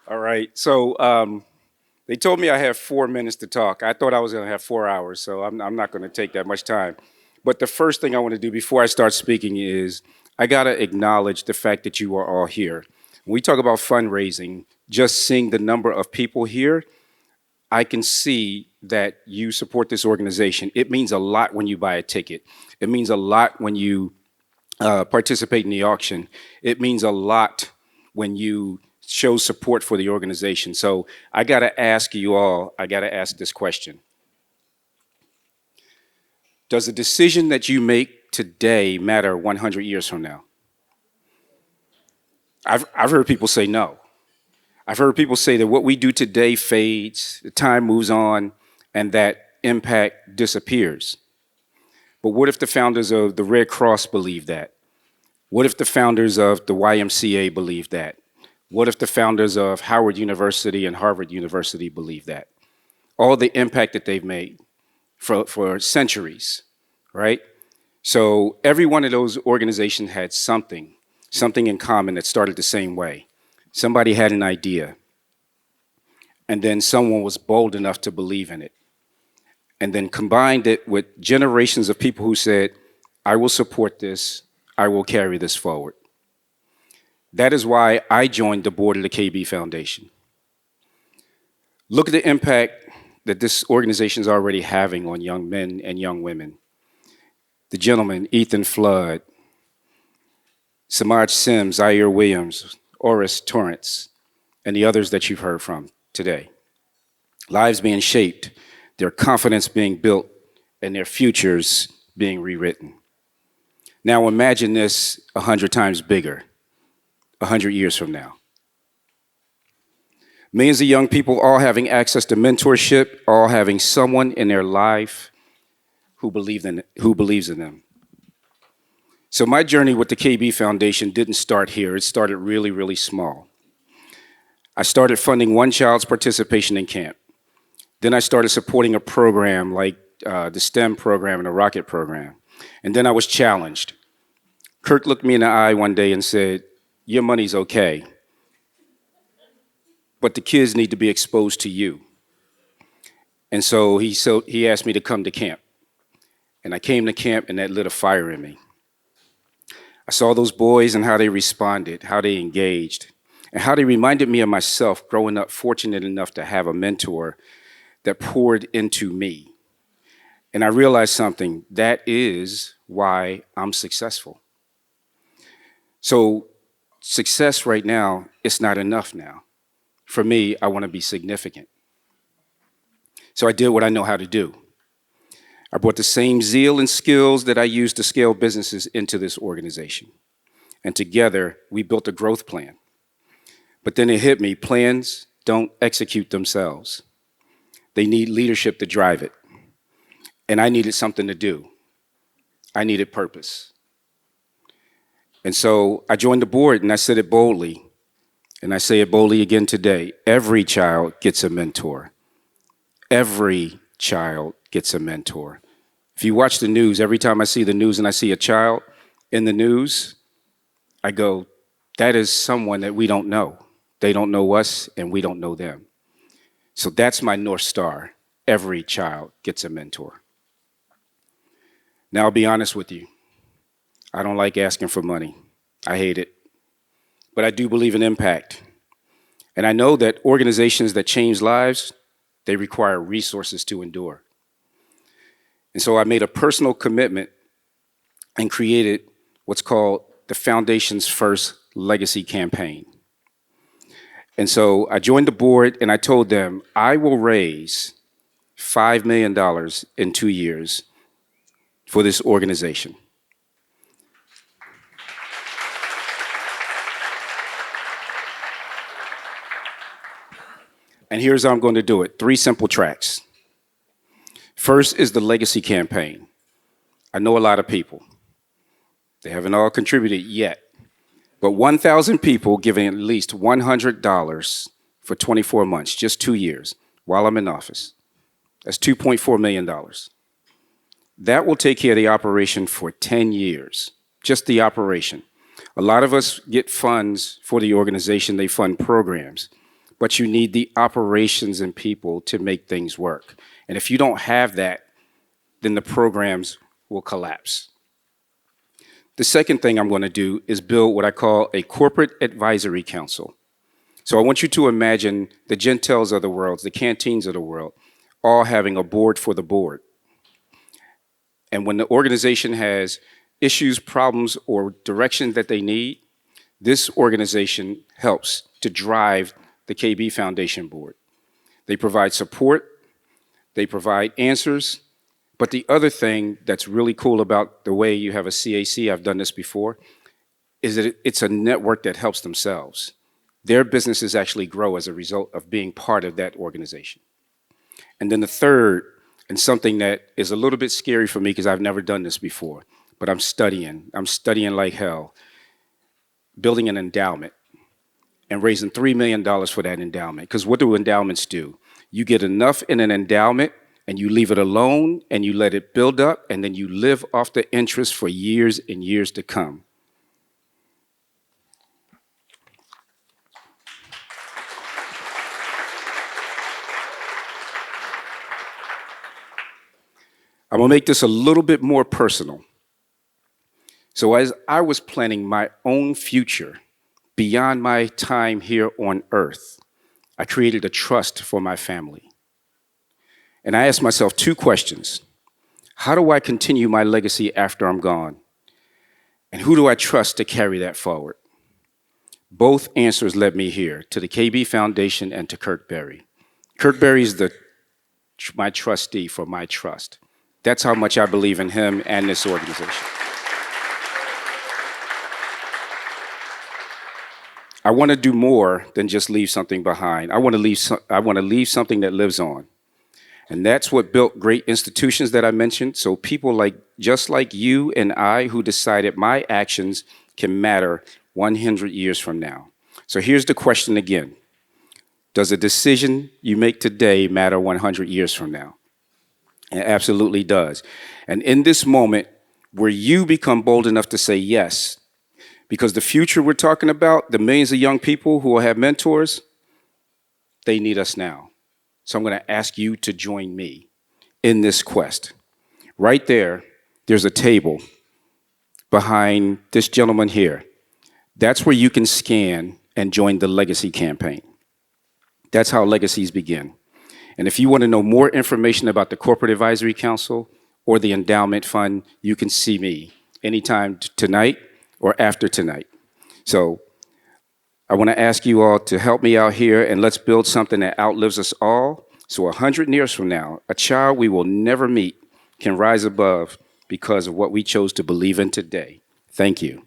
All right. So they told me I have 4 minutes to talk. I thought I was going to have 4 hours, so I'm not going to take that much time. But the first thing I want to do before I start speaking is I got to acknowledge the fact that you are all here. When we talk about fundraising, just seeing the number of people here, I can see that you support this organization. It means a lot when you buy a ticket. It means a lot when you participate in the auction. It means a lot when you show support for the organization. So I got to ask you all, I got to ask this question. Does the decision that you make today matter 100 years from now? I've heard people say no. I've heard people say that what we do today fades, the time moves on, and that impact disappears. But what if the founders of the Red Cross believe that? What if the founders of the YMCA believe that? What if the founders of Howard University and Harvard University believe that? All the impact that they've made for centuries, right? So every one of those organizations had something in common that started the same way. Somebody had an idea, and then someone was bold enough to believe in it, and then combined it with generations of people who said, I will support this, I will carry this forward. That is why I joined the board of the KB Foundation. Look at the impact that this organization is already having on young men and young women. The gentleman, Ethan Flood, Samaj Sims, Zaire Williams, Oris Torrance, and the others that you've heard from today. Lives being shaped, their confidence being built, and their futures being rewritten. Now imagine this 100 times bigger, 100 years from now. Millions of young people all having access to mentorship, all having someone in their life who believes in them. So my journey with the KB Foundation didn't start here. It started really, really small. I started funding one child's participation in camp. Then I started supporting a program like the STEM program and the Rocket program. And then I was challenged. Kirk looked me in the eye one day and said, your money's okay, but the kids need to be exposed to you. And so he asked me to come to camp. And I came to camp, and that lit a fire in me. I saw those boys and how they responded, how they engaged, and how they reminded me of myself growing up fortunate enough to have a mentor that poured into me. And I realized something, that is why I'm successful. So success right now, it's not enough now. For me, I want to be significant. So I did what I know how to do. I brought the same zeal and skills that I used to scale businesses into this organization. And together, we built a growth plan. But then it hit me, plans don't execute themselves. They need leadership to drive it. And I needed something to do. I needed purpose. And so I joined the board and I said it boldly. And I say it boldly again today. Every child gets a mentor. Every child gets a mentor. If you watch the news, every time I see the news and I see a child in the news, I go, that is someone that we don't know. They don't know us and we don't know them. So that's my North Star. Every child gets a mentor. Now, I'll be honest with you. I don't like asking for money. I hate it. But I do believe in impact. And I know that organizations that change lives, they require resources to endure. And so I made a personal commitment and created what's called the Foundation's first legacy campaign. And so I joined the board and I told them, I will raise $5 million in 2 years for this organization. And here's how I'm going to do it. 3 simple tracks. First is the legacy campaign. I know a lot of people. They haven't all contributed yet. But 1,000 people giving at least $100 for 24 months, just 2 years, while I'm in office. That's $2.4 million. That will take care of the operation for 10 years, just the operation. A lot of us get funds for the organization, they fund programs. but you need the operations and people to make things work. And if you don't have that, then the programs will collapse. The second thing I'm going to do is build what I call a corporate advisory council. So I want you to imagine the Gentels of the world, the Canteens of the world, all having a board for the board. And when the organization has issues, problems, or direction that they need, this organization helps to drive the KB Foundation Board. They provide support, they provide answers, but the other thing that's really cool about the way you have a CAC, I've done this before, is that it's a network that helps themselves. Their businesses actually grow as a result of being part of that organization. And then the third, and something that is a little bit scary for me because I've never done this before, but I'm studying like hell, building an endowment and raising $3 million for that endowment. Because what do endowments do? You get enough in an endowment and you leave it alone and you let it build up and then you live off the interest for years and years to come. I'm gonna make this a little bit more personal. So as I was planning my own future beyond my time here on earth, I created a trust for my family. And I asked myself two questions. How do I continue my legacy after I'm gone? And who do I trust to carry that forward? Both answers led me here, to the KB Foundation and to Kirk Berry. Kirk Berry is my trustee for my trust. That's how much I believe in him and this organization. I want to do more than just leave something behind. I want to leave something that lives on. And that's what built great institutions that I mentioned. So people just like you and I who decided my actions can matter 100 years from now. So here's the question again. Does a decision you make today matter 100 years from now? It absolutely does. And in this moment where you become bold enough to say yes, because the future we're talking about, the millions of young people who will have mentors, they need us now. So I'm going to ask you to join me in this quest. Right there, there's a table behind this gentleman here. That's where you can scan and join the Legacy campaign. That's how legacies begin. And if you want to know more information about the Corporate Advisory Council or the Endowment Fund, you can see me anytime tonight or after tonight. So I want to ask you all to help me out here and let's build something that outlives us all. So 100 years from now, a child we will never meet can rise above because of what we chose to believe in today. Thank you.